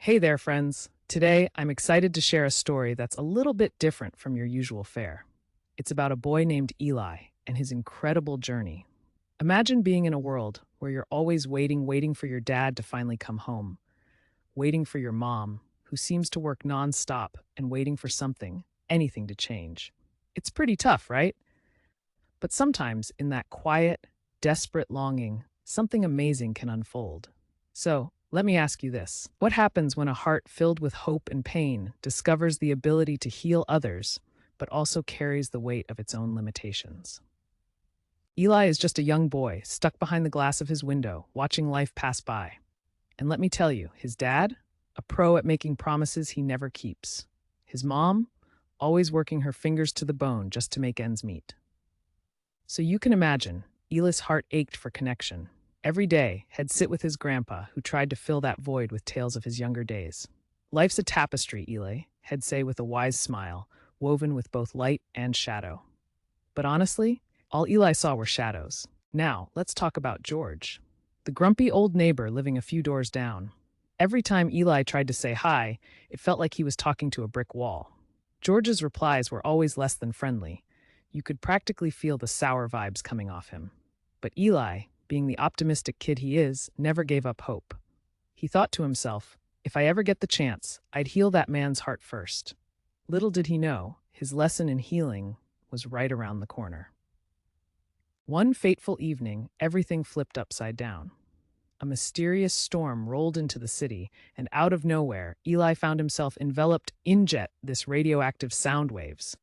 Hey there, friends. Today, I'm excited to share a story that's a little bit different from your usual fare. It's about a boy named Eli and his incredible journey. Imagine being in a world where you're always waiting for your dad to finally come home, waiting for your mom, who seems to work nonstop, and waiting for something, anything to change. It's pretty tough, right? But sometimes, in that quiet, desperate longing, something amazing can unfold. So, let me ask you this. What happens when a heart filled with hope and pain discovers the ability to heal others, but also carries the weight of its own limitations? Eli is just a young boy stuck behind the glass of his window, watching life pass by. And let me tell you, his dad, a pro at making promises he never keeps. His mom, always working her fingers to the bone just to make ends meet. So you can imagine, Eli's heart ached for connection. Every day, he'd sit with his grandpa, who tried to fill that void with tales of his younger days. Life's a tapestry, Eli, he'd say with a wise smile, woven with both light and shadow. But honestly, all Eli saw were shadows. Now, let's talk about George, the grumpy old neighbor living a few doors down. Every time Eli tried to say hi, it felt like he was talking to a brick wall. George's replies were always less than friendly. You could practically feel the sour vibes coming off him. But Eli, being the optimistic kid he is, never gave up hope. He thought to himself, if I ever get the chance, I'd heal that man's heart first. Little did he know, his lesson in healing was right around the corner. One fateful evening, everything flipped upside down. A mysterious storm rolled into the city, and out of nowhere, Eli found himself enveloped in this radioactive sound waves.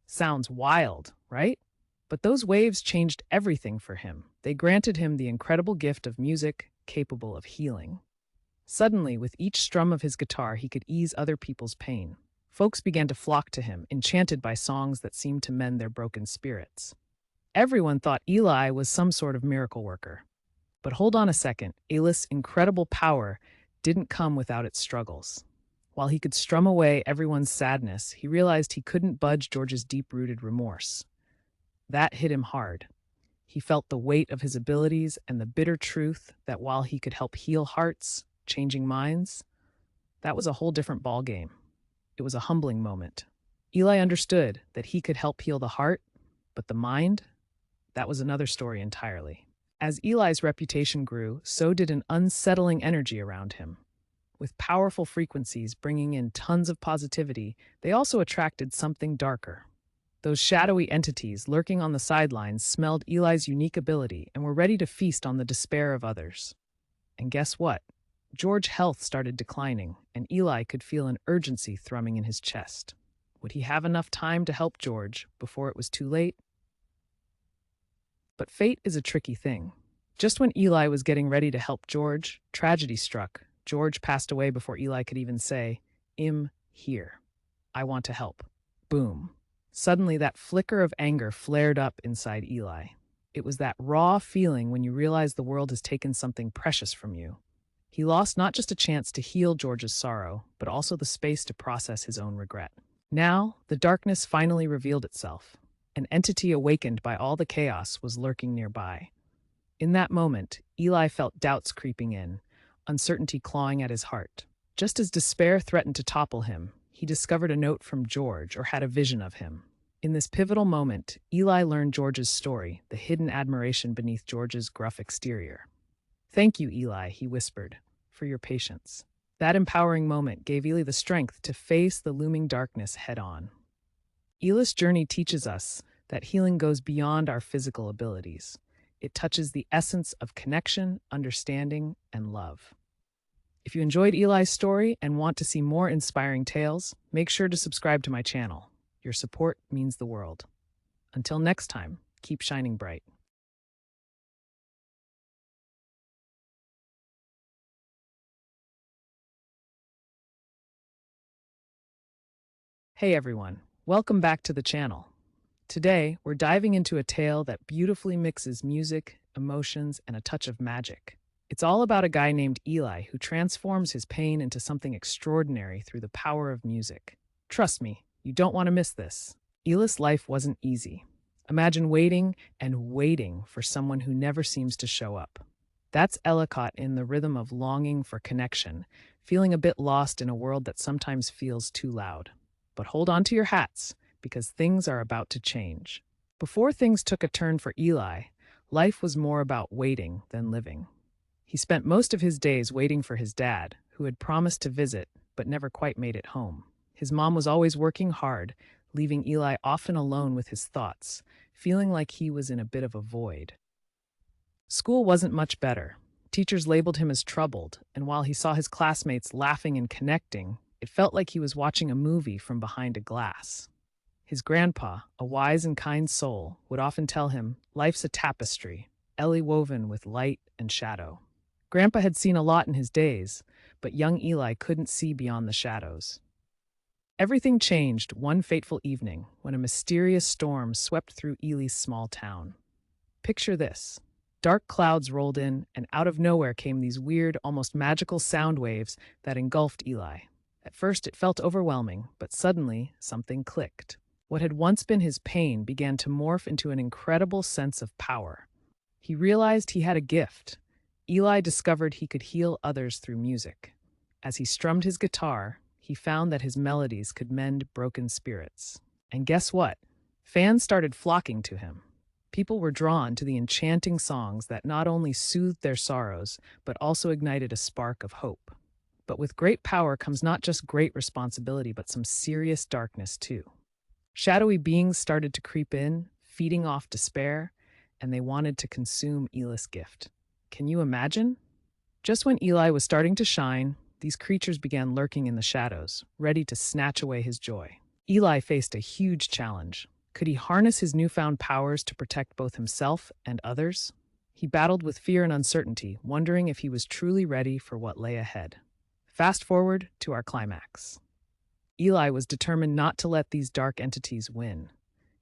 Sounds wild, right? But those waves changed everything for him. They granted him the incredible gift of music capable of healing. Suddenly, with each strum of his guitar, he could ease other people's pain. Folks began to flock to him, enchanted by songs that seemed to mend their broken spirits. Everyone thought Eli was some sort of miracle worker. But hold on a second, Eli's incredible power didn't come without its struggles. While he could strum away everyone's sadness, he realized he couldn't budge George's deep-rooted remorse. That hit him hard. He felt the weight of his abilities and the bitter truth that while he could help heal hearts, changing minds, that was a whole different ballgame. It was a humbling moment. Eli understood that he could help heal the heart, but the mind, that was another story entirely. As Eli's reputation grew, so did an unsettling energy around him. With powerful frequencies bringing in tons of positivity, they also attracted something darker. Those shadowy entities lurking on the sidelines smelled Eli's unique ability and were ready to feast on the despair of others. And guess what? George's health started declining, and Eli could feel an urgency thrumming in his chest. Would he have enough time to help George before it was too late? But fate is a tricky thing. Just when Eli was getting ready to help George, tragedy struck. George passed away before Eli could even say, "I'm here. I want to help." Boom. Suddenly, that flicker of anger flared up inside Eli. It was that raw feeling when you realize the world has taken something precious from you. He lost not just a chance to heal George's sorrow, but also the space to process his own regret. Now, the darkness finally revealed itself. An entity awakened by all the chaos was lurking nearby. In that moment, Eli felt doubts creeping in, uncertainty clawing at his heart. Just as despair threatened to topple him, he discovered a note from George or had a vision of him. In this pivotal moment, Eli learned George's story, the hidden admiration beneath George's gruff exterior. "Thank you, Eli," he whispered, "for your patience." That empowering moment gave Eli the strength to face the looming darkness head-on. Eli's journey teaches us that healing goes beyond our physical abilities. It touches the essence of connection, understanding, and love. If you enjoyed Eli's story and want to see more inspiring tales, make sure to subscribe to my channel. Your support means the world. Until next time, keep shining bright. Hey everyone, welcome back to the channel. Today, we're diving into a tale that beautifully mixes music, emotions, and a touch of magic. It's all about a guy named Eli who transforms his pain into something extraordinary through the power of music. Trust me, you don't want to miss this. Eli's life wasn't easy. Imagine waiting and waiting for someone who never seems to show up. That's Ellicott in the rhythm of longing for connection, feeling a bit lost in a world that sometimes feels too loud. But hold on to your hats, because things are about to change. Before things took a turn for Eli, life was more about waiting than living. He spent most of his days waiting for his dad, who had promised to visit but never quite made it home. His mom was always working hard, leaving Eli often alone with his thoughts, feeling like he was in a bit of a void. School wasn't much better. Teachers labeled him as troubled, and while he saw his classmates laughing and connecting, it felt like he was watching a movie from behind a glass. His grandpa, a wise and kind soul, would often tell him, "Life's a tapestry, elly woven with light and shadow." Grandpa had seen a lot in his days, but young Eli couldn't see beyond the shadows. Everything changed one fateful evening when a mysterious storm swept through Eli's small town. Picture this. Dark clouds rolled in, and out of nowhere came these weird, almost magical sound waves that engulfed Eli. At first, it felt overwhelming, but suddenly, something clicked. What had once been his pain began to morph into an incredible sense of power. He realized he had a gift. Eli discovered he could heal others through music. As he strummed his guitar, he found that his melodies could mend broken spirits. And guess what? Fans started flocking to him. People were drawn to the enchanting songs that not only soothed their sorrows, but also ignited a spark of hope. But with great power comes not just great responsibility, but some serious darkness too. Shadowy beings started to creep in, feeding off despair, and they wanted to consume Eli's gift. Can you imagine? Just when Eli was starting to shine, these creatures began lurking in the shadows, ready to snatch away his joy. Eli faced a huge challenge. Could he harness his newfound powers to protect both himself and others? He battled with fear and uncertainty, wondering if he was truly ready for what lay ahead. Fast forward to our climax. Eli was determined not to let these dark entities win.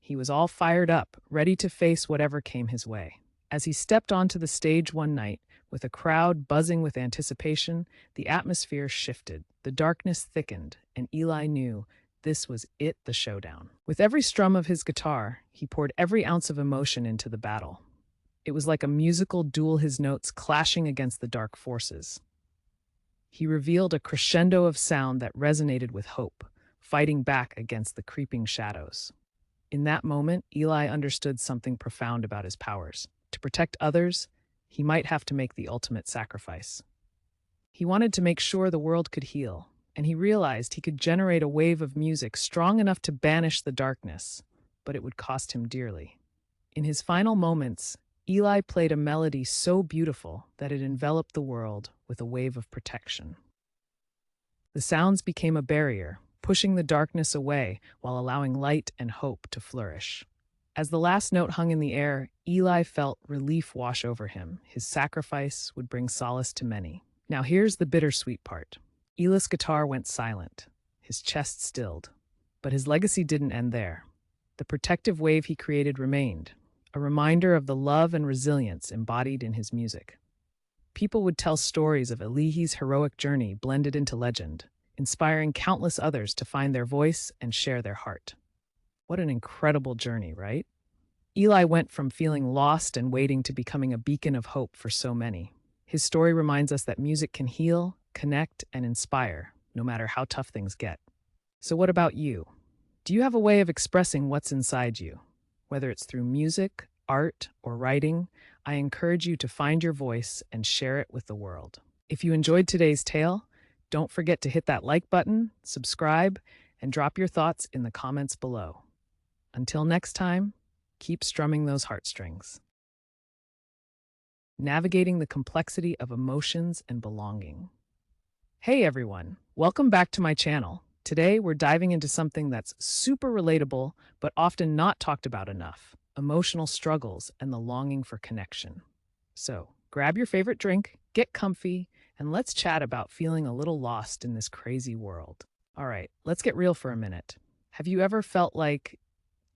He was all fired up, ready to face whatever came his way. As he stepped onto the stage one night, with a crowd buzzing with anticipation, the atmosphere shifted, the darkness thickened, and Eli knew this was it, the showdown. With every strum of his guitar, he poured every ounce of emotion into the battle. It was like a musical duel, his notes clashing against the dark forces. He revealed a crescendo of sound that resonated with hope, fighting back against the creeping shadows. In that moment, Eli understood something profound about his powers. To protect others, he might have to make the ultimate sacrifice. He wanted to make sure the world could heal, and he realized he could generate a wave of music strong enough to banish the darkness, but it would cost him dearly. In his final moments, Eli played a melody so beautiful that it enveloped the world with a wave of protection. The sounds became a barrier, pushing the darkness away while allowing light and hope to flourish. As the last note hung in the air, Eli felt relief wash over him. His sacrifice would bring solace to many. Now here's the bittersweet part. Eli's guitar went silent, his chest stilled. But his legacy didn't end there. The protective wave he created remained, a reminder of the love and resilience embodied in his music. People would tell stories of Eli's heroic journey blended into legend, inspiring countless others to find their voice and share their heart. What an incredible journey, right? Eli went from feeling lost and waiting to becoming a beacon of hope for so many. His story reminds us that music can heal, connect, and inspire, no matter how tough things get. So what about you? Do you have a way of expressing what's inside you? Whether it's through music, art, or writing, I encourage you to find your voice and share it with the world. If you enjoyed today's tale, don't forget to hit that like button, subscribe, and drop your thoughts in the comments below. Until next time, keep strumming those heartstrings. Navigating the complexity of emotions and belonging. Hey everyone, welcome back to my channel. Today we're diving into something that's super relatable but often not talked about enough: emotional struggles and the longing for connection. So, grab your favorite drink, get comfy, and let's chat about feeling a little lost in this crazy world. All right, let's get real for a minute. Have you ever felt like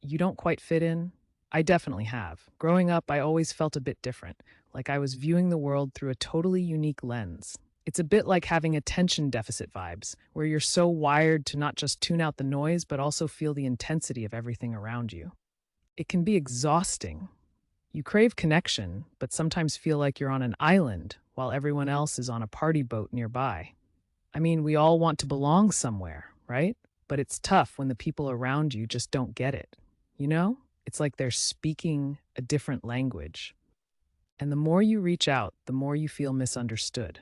you don't quite fit in? I definitely have. Growing up, I always felt a bit different, like I was viewing the world through a totally unique lens. It's a bit like having attention deficit vibes, where you're so wired to not just tune out the noise, but also feel the intensity of everything around you. It can be exhausting. You crave connection, but sometimes feel like you're on an island while everyone else is on a party boat nearby. I mean, we all want to belong somewhere, right? But it's tough when the people around you just don't get it. You know? It's like they're speaking a different language. And the more you reach out, the more you feel misunderstood.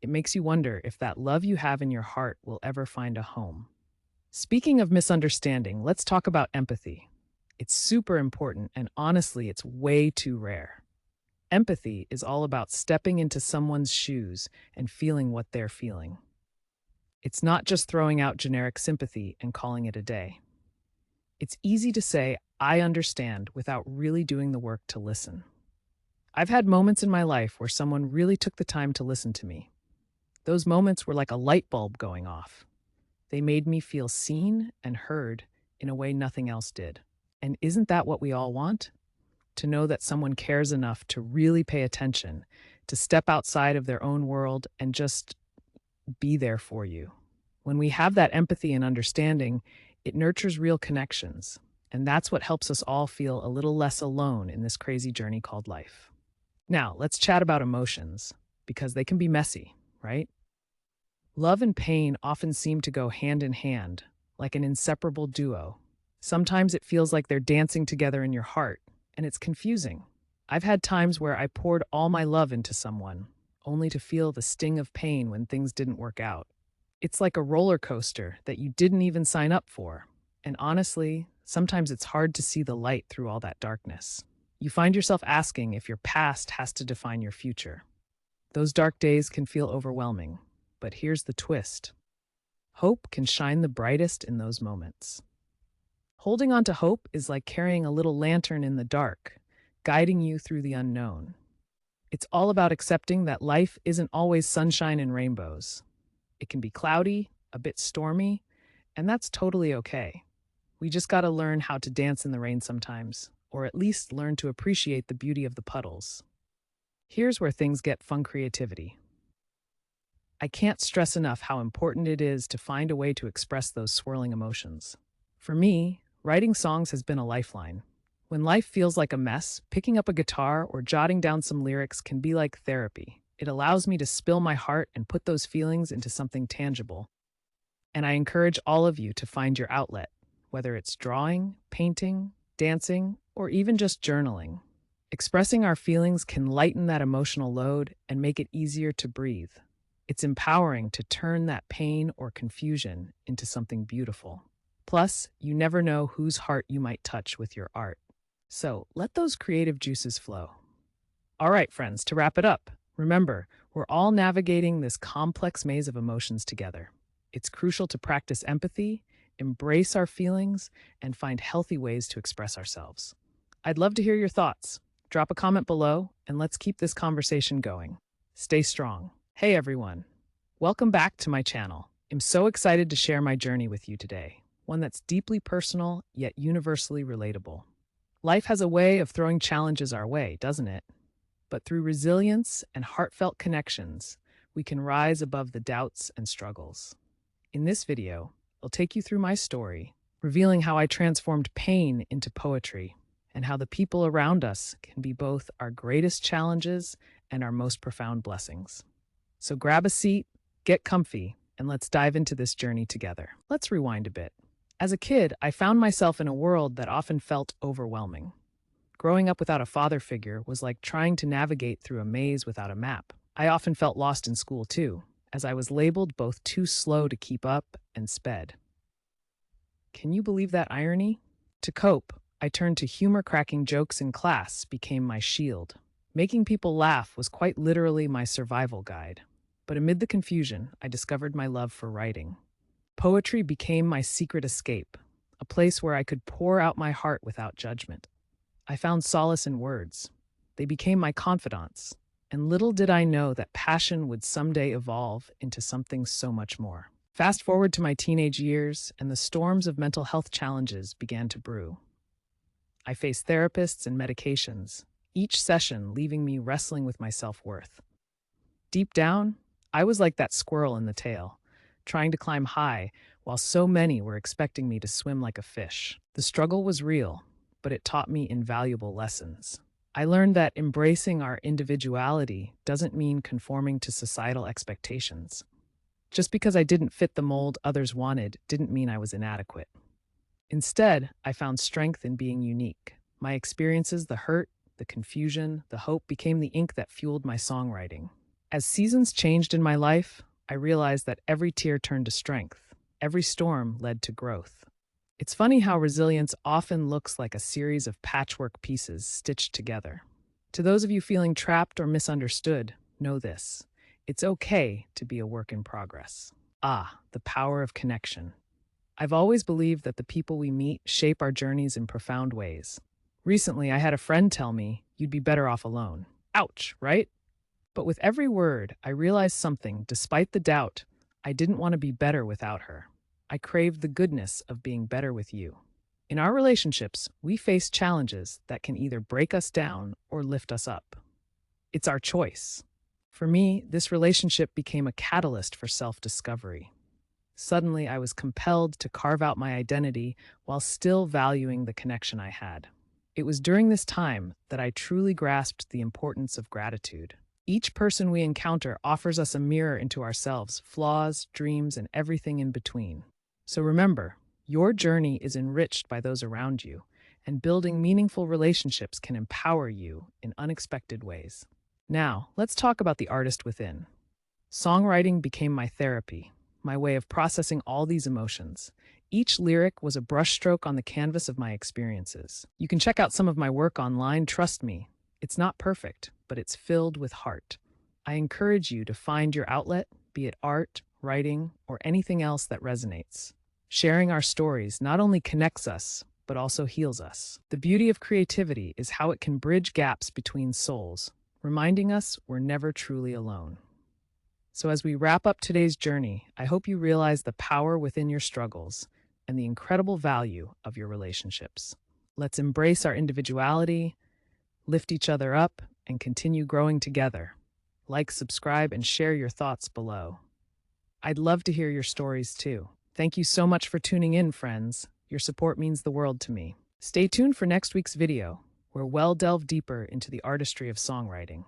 It makes you wonder if that love you have in your heart will ever find a home. Speaking of misunderstanding, let's talk about empathy. It's super important, and honestly, it's way too rare. Empathy is all about stepping into someone's shoes and feeling what they're feeling. It's not just throwing out generic sympathy and calling it a day. It's easy to say, I understand, without really doing the work to listen. I've had moments in my life where someone really took the time to listen to me. Those moments were like a light bulb going off. They made me feel seen and heard in a way nothing else did. And isn't that what we all want? To know that someone cares enough to really pay attention, to step outside of their own world and just be there for you. When we have that empathy and understanding, it nurtures real connections. And that's what helps us all feel a little less alone in this crazy journey called life. Now, let's chat about emotions, because they can be messy, right? Love and pain often seem to go hand in hand, like an inseparable duo. Sometimes it feels like they're dancing together in your heart, and it's confusing. I've had times where I poured all my love into someone, only to feel the sting of pain when things didn't work out. It's like a roller coaster that you didn't even sign up for. And honestly, sometimes it's hard to see the light through all that darkness. You find yourself asking if your past has to define your future. Those dark days can feel overwhelming, but here's the twist. Hope can shine the brightest in those moments. Holding on to hope is like carrying a little lantern in the dark, guiding you through the unknown. It's all about accepting that life isn't always sunshine and rainbows. It can be cloudy, a bit stormy, and that's totally okay. We just gotta learn how to dance in the rain sometimes, or at least learn to appreciate the beauty of the puddles. Here's where things get fun creativity. I can't stress enough how important it is to find a way to express those swirling emotions. For me, writing songs has been a lifeline. When life feels like a mess, picking up a guitar or jotting down some lyrics can be like therapy. It allows me to spill my heart and put those feelings into something tangible. And I encourage all of you to find your outlet, whether it's drawing, painting, dancing, or even just journaling. Expressing our feelings can lighten that emotional load and make it easier to breathe. It's empowering to turn that pain or confusion into something beautiful. Plus, you never know whose heart you might touch with your art. So let those creative juices flow. All right, friends, to wrap it up, remember, we're all navigating this complex maze of emotions together. It's crucial to practice empathy, embrace our feelings, and find healthy ways to express ourselves. I'd love to hear your thoughts. Drop a comment below, and let's keep this conversation going. Stay strong. Hey everyone, welcome back to my channel. I'm so excited to share my journey with you today, one that's deeply personal yet universally relatable. Life has a way of throwing challenges our way, doesn't it? But through resilience and heartfelt connections, we can rise above the doubts and struggles. In this video, I'll take you through my story, revealing how I transformed pain into poetry and how the people around us can be both our greatest challenges and our most profound blessings. So grab a seat, get comfy, and let's dive into this journey together. Let's rewind a bit. As a kid, I found myself in a world that often felt overwhelming. Growing up without a father figure was like trying to navigate through a maze without a map. I often felt lost in school too, as I was labeled both too slow to keep up and sped. Can you believe that irony? To cope, I turned to humor-cracking jokes in class became my shield. Making people laugh was quite literally my survival guide. But amid the confusion, I discovered my love for writing. Poetry became my secret escape, a place where I could pour out my heart without judgment. I found solace in words. They became my confidants, and little did I know that passion would someday evolve into something so much more. Fast forward to my teenage years, and the storms of mental health challenges began to brew. I faced therapists and medications, each session leaving me wrestling with my self-worth. Deep down, I was like that squirrel in the tail, trying to climb high while so many were expecting me to swim like a fish. The struggle was real, but it taught me invaluable lessons. I learned that embracing our individuality doesn't mean conforming to societal expectations. Just because I didn't fit the mold others wanted didn't mean I was inadequate. Instead, I found strength in being unique. My experiences, the hurt, the confusion, the hope became the ink that fueled my songwriting. As seasons changed in my life, I realized that every tear turned to strength. Every storm led to growth. It's funny how resilience often looks like a series of patchwork pieces stitched together. To those of you feeling trapped or misunderstood, know this: it's okay to be a work in progress. Ah, the power of connection. I've always believed that the people we meet shape our journeys in profound ways. Recently, I had a friend tell me, "You'd be better off alone." Ouch, right? But with every word, I realized something. Despite the doubt, I didn't want to be better without her. I craved the goodness of being better with you. In our relationships, we face challenges that can either break us down or lift us up. It's our choice. For me, this relationship became a catalyst for self-discovery. Suddenly, I was compelled to carve out my identity while still valuing the connection I had. It was during this time that I truly grasped the importance of gratitude. Each person we encounter offers us a mirror into ourselves, flaws, dreams, and everything in between. So remember, your journey is enriched by those around you, and building meaningful relationships can empower you in unexpected ways. Now, let's talk about the artist within. Songwriting became my therapy, my way of processing all these emotions. Each lyric was a brushstroke on the canvas of my experiences. You can check out some of my work online, trust me. It's not perfect, but it's filled with heart. I encourage you to find your outlet, be it art, writing, or anything else that resonates. Sharing our stories not only connects us, but also heals us. The beauty of creativity is how it can bridge gaps between souls, reminding us we're never truly alone. So as we wrap up today's journey, I hope you realize the power within your struggles and the incredible value of your relationships. Let's embrace our individuality, lift each other up, and continue growing together. Like, subscribe, and share your thoughts below. I'd love to hear your stories too. Thank you so much for tuning in, friends. Your support means the world to me. Stay tuned for next week's video, where we'll delve deeper into the artistry of songwriting.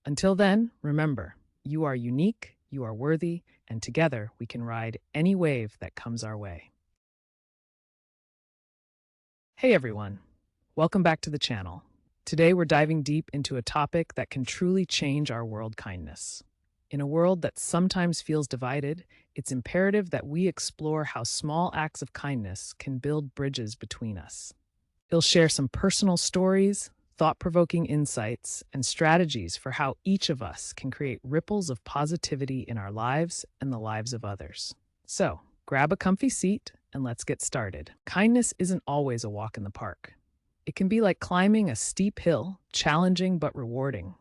Until then, remember, you are unique, you are worthy, and together we can ride any wave that comes our way. Hey everyone, welcome back to the channel. Today we're diving deep into a topic that can truly change our world: kindness. In a world that sometimes feels divided, it's imperative that we explore how small acts of kindness can build bridges between us. He'll share some personal stories, thought-provoking insights, and strategies for how each of us can create ripples of positivity in our lives and the lives of others. So, grab a comfy seat and let's get started. Kindness isn't always a walk in the park. It can be like climbing a steep hill, challenging but rewarding.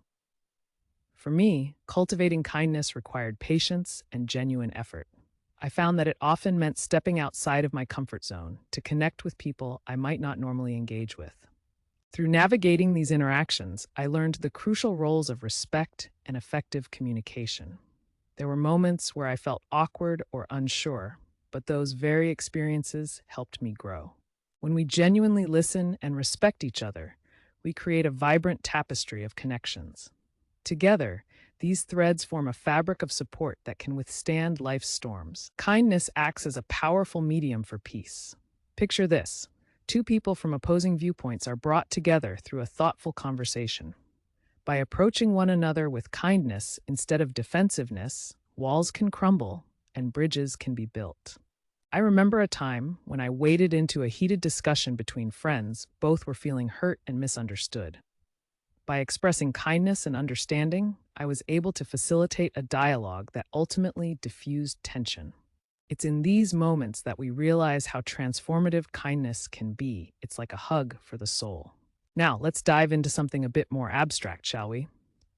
For me, cultivating kindness required patience and genuine effort. I found that it often meant stepping outside of my comfort zone to connect with people I might not normally engage with. Through navigating these interactions, I learned the crucial roles of respect and effective communication. There were moments where I felt awkward or unsure, but those very experiences helped me grow. When we genuinely listen and respect each other, we create a vibrant tapestry of connections. Together, these threads form a fabric of support that can withstand life's storms. Kindness acts as a powerful medium for peace. Picture this: two people from opposing viewpoints are brought together through a thoughtful conversation. By approaching one another with kindness instead of defensiveness, walls can crumble and bridges can be built. I remember a time when I waded into a heated discussion between friends. Both were feeling hurt and misunderstood. By expressing kindness and understanding, I was able to facilitate a dialogue that ultimately diffused tension. It's in these moments that we realize how transformative kindness can be. It's like a hug for the soul. Now, let's dive into something a bit more abstract, shall we?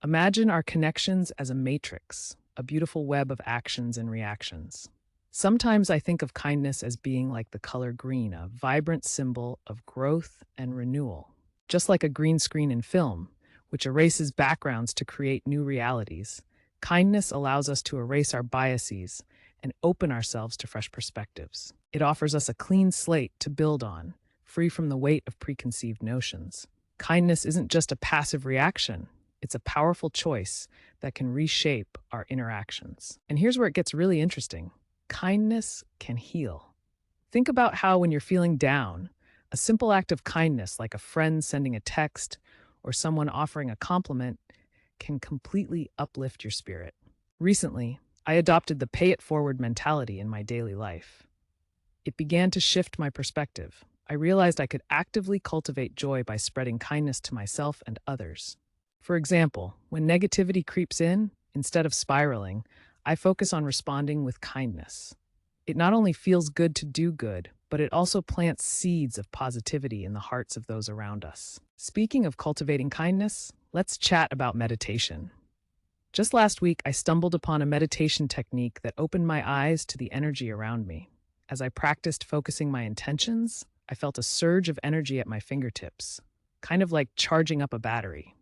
Imagine our connections as a matrix, a beautiful web of actions and reactions. Sometimes I think of kindness as being like the color green, a vibrant symbol of growth and renewal. Just like a green screen in film, which erases backgrounds to create new realities, kindness allows us to erase our biases and open ourselves to fresh perspectives. It offers us a clean slate to build on, free from the weight of preconceived notions. Kindness isn't just a passive reaction, It's a powerful choice that can reshape our interactions. And here's where it gets really interesting. Kindness can heal. Think about how, when you're feeling down, a simple act of kindness, like a friend sending a text or someone offering a compliment, can completely uplift your spirit. Recently, I adopted the pay it forward mentality in my daily life. It began to shift my perspective. I realized I could actively cultivate joy by spreading kindness to myself and others. For example, when negativity creeps in, instead of spiraling, I focus on responding with kindness. It not only feels good to do good, but it also plants seeds of positivity in the hearts of those around us. Speaking of cultivating kindness, let's chat about meditation. Just last week, I stumbled upon a meditation technique that opened my eyes to the energy around me. As I practiced focusing my intentions, I felt a surge of energy at my fingertips, kind of like charging up a battery.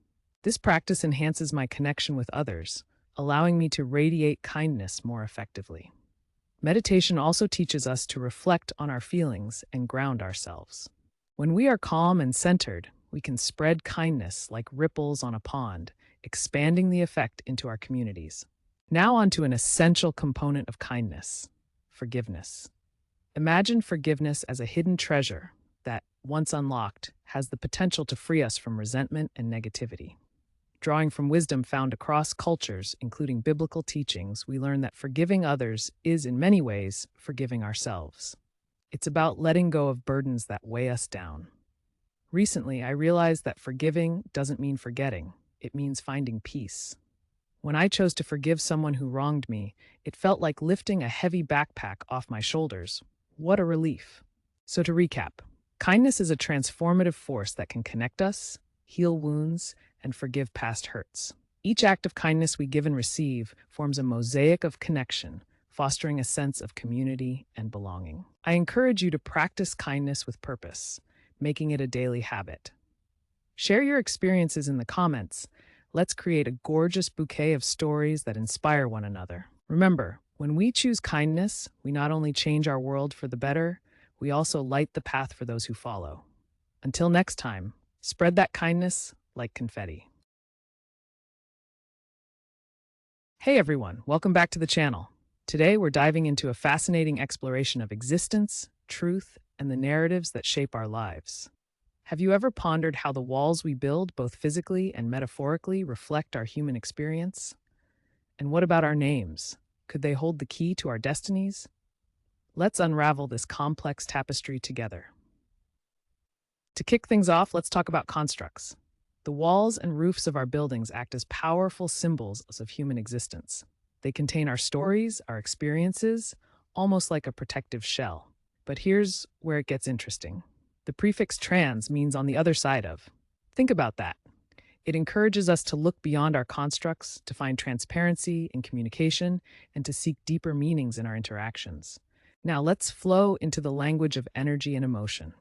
This practice enhances my connection with others, allowing me to radiate kindness more effectively. Meditation also teaches us to reflect on our feelings and ground ourselves. When we are calm and centered, we can spread kindness like ripples on a pond, expanding the effect into our communities. Now on to an essential component of kindness: forgiveness. Imagine forgiveness as a hidden treasure that, once unlocked, has the potential to free us from resentment and negativity. Drawing from wisdom found across cultures, including biblical teachings, we learn that forgiving others is, in many ways, forgiving ourselves. It's about letting go of burdens that weigh us down. Recently, I realized that forgiving doesn't mean forgetting. It means finding peace. When I chose to forgive someone who wronged me, it felt like lifting a heavy backpack off my shoulders. What a relief. So to recap, kindness is a transformative force that can connect us, heal wounds, and forgive past hurts. Each act of kindness we give and receive forms a mosaic of connection, fostering a sense of community and belonging. I encourage you to practice kindness with purpose, making it a daily habit. Share your experiences in the comments. Let's create a gorgeous bouquet of stories that inspire one another. Remember, when we choose kindness, we not only change our world for the better, we also light the path for those who follow. Until next time, spread that kindness like confetti. Hey everyone, welcome back to the channel. Today we're diving into a fascinating exploration of existence, truth, and the narratives that shape our lives. Have you ever pondered how the walls we build, both physically and metaphorically, reflect our human experience? And what about our names? Could they hold the key to our destinies? Let's unravel this complex tapestry together. To kick things off, let's talk about constructs. The walls and roofs of our buildings act as powerful symbols of human existence. They contain our stories, our experiences, almost like a protective shell. But here's where it gets interesting. The prefix trans means on the other side of. Think about that. It encourages us to look beyond our constructs, to find transparency in communication, and to seek deeper meanings in our interactions. Now let's flow into the language of energy and emotion.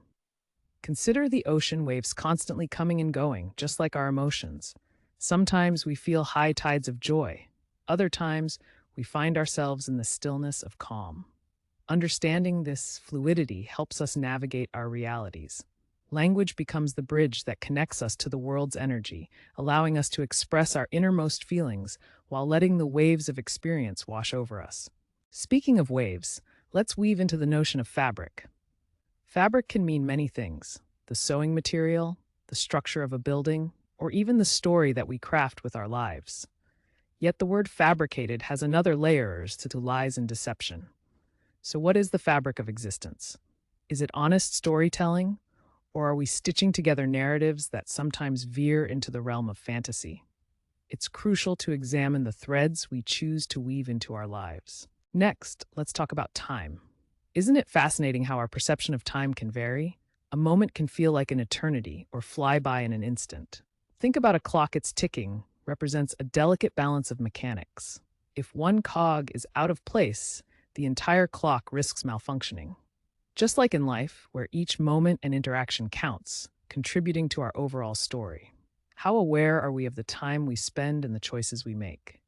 Consider the ocean waves constantly coming and going, just like our emotions. Sometimes we feel high tides of joy. Other times, we find ourselves in the stillness of calm. Understanding this fluidity helps us navigate our realities. Language becomes the bridge that connects us to the world's energy, allowing us to express our innermost feelings while letting the waves of experience wash over us. Speaking of waves, let's weave into the notion of fabric. Fabric can mean many things: the sewing material, the structure of a building, or even the story that we craft with our lives. Yet the word fabricated has another layer to lies and deception. So what is the fabric of existence? Is it honest storytelling, or are we stitching together narratives that sometimes veer into the realm of fantasy? It's crucial to examine the threads we choose to weave into our lives. Next, let's talk about time. Isn't it fascinating how our perception of time can vary? A moment can feel like an eternity or fly by in an instant. Think about a clock. Its ticking represents a delicate balance of mechanics. If one cog is out of place, the entire clock risks malfunctioning. Just like in life, where each moment and interaction counts, contributing to our overall story. How aware are we of the time we spend and the choices we make?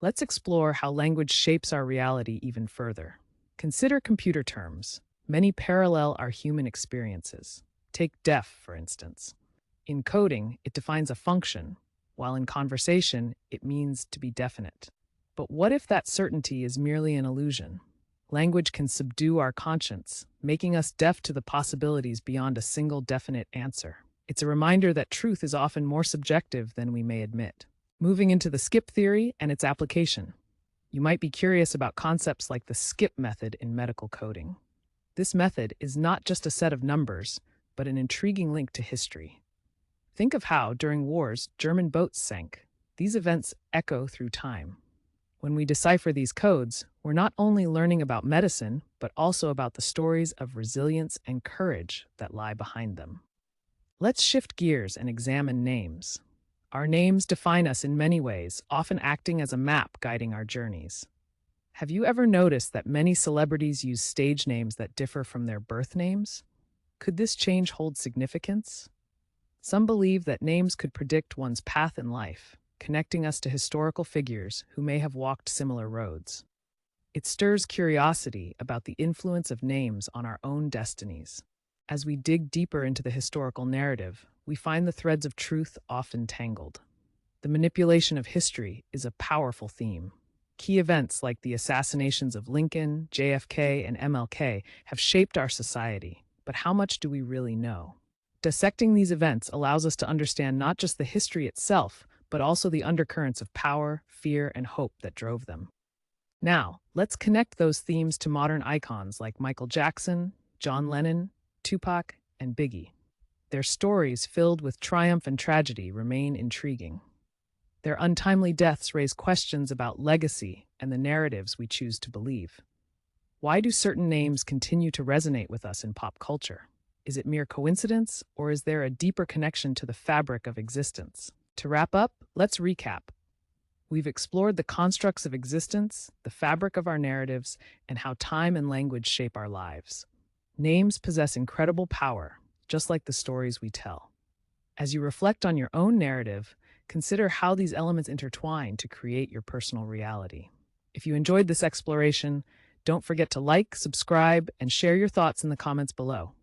Let's explore how language shapes our reality even further. Consider computer terms. Many parallel our human experiences. Take def, for instance. In coding, it defines a function, while in conversation, it means to be definite. But what if that certainty is merely an illusion? Language can subdue our conscience, making us deaf to the possibilities beyond a single definite answer. It's a reminder that truth is often more subjective than we may admit. Moving into the skip theory and its application. You might be curious about concepts like the skip method in medical coding. This method is not just a set of numbers, but an intriguing link to history. Think of how, during wars, German boats sank. These events echo through time. When we decipher these codes, we're not only learning about medicine, but also about the stories of resilience and courage that lie behind them. Let's shift gears and examine names. Our names define us in many ways, often acting as a map guiding our journeys. Have you ever noticed that many celebrities use stage names that differ from their birth names? Could this change hold significance? Some believe that names could predict one's path in life, connecting us to historical figures who may have walked similar roads. It stirs curiosity about the influence of names on our own destinies. As we dig deeper into the historical narrative, we find the threads of truth often tangled. The manipulation of history is a powerful theme. Key events like the assassinations of Lincoln, JFK, and MLK have shaped our society, but how much do we really know? Dissecting these events allows us to understand not just the history itself, but also the undercurrents of power, fear, and hope that drove them. Now, let's connect those themes to modern icons like Michael Jackson, John Lennon, Tupac, and Biggie. Their stories, filled with triumph and tragedy, remain intriguing. Their untimely deaths raise questions about legacy and the narratives we choose to believe. Why do certain names continue to resonate with us in pop culture? Is it mere coincidence, or is there a deeper connection to the fabric of existence? To wrap up, let's recap. We've explored the constructs of existence, the fabric of our narratives, and how time and language shape our lives. Names possess incredible power, just like the stories we tell. As you reflect on your own narrative, consider how these elements intertwine to create your personal reality. If you enjoyed this exploration, don't forget to like, subscribe, and share your thoughts in the comments below.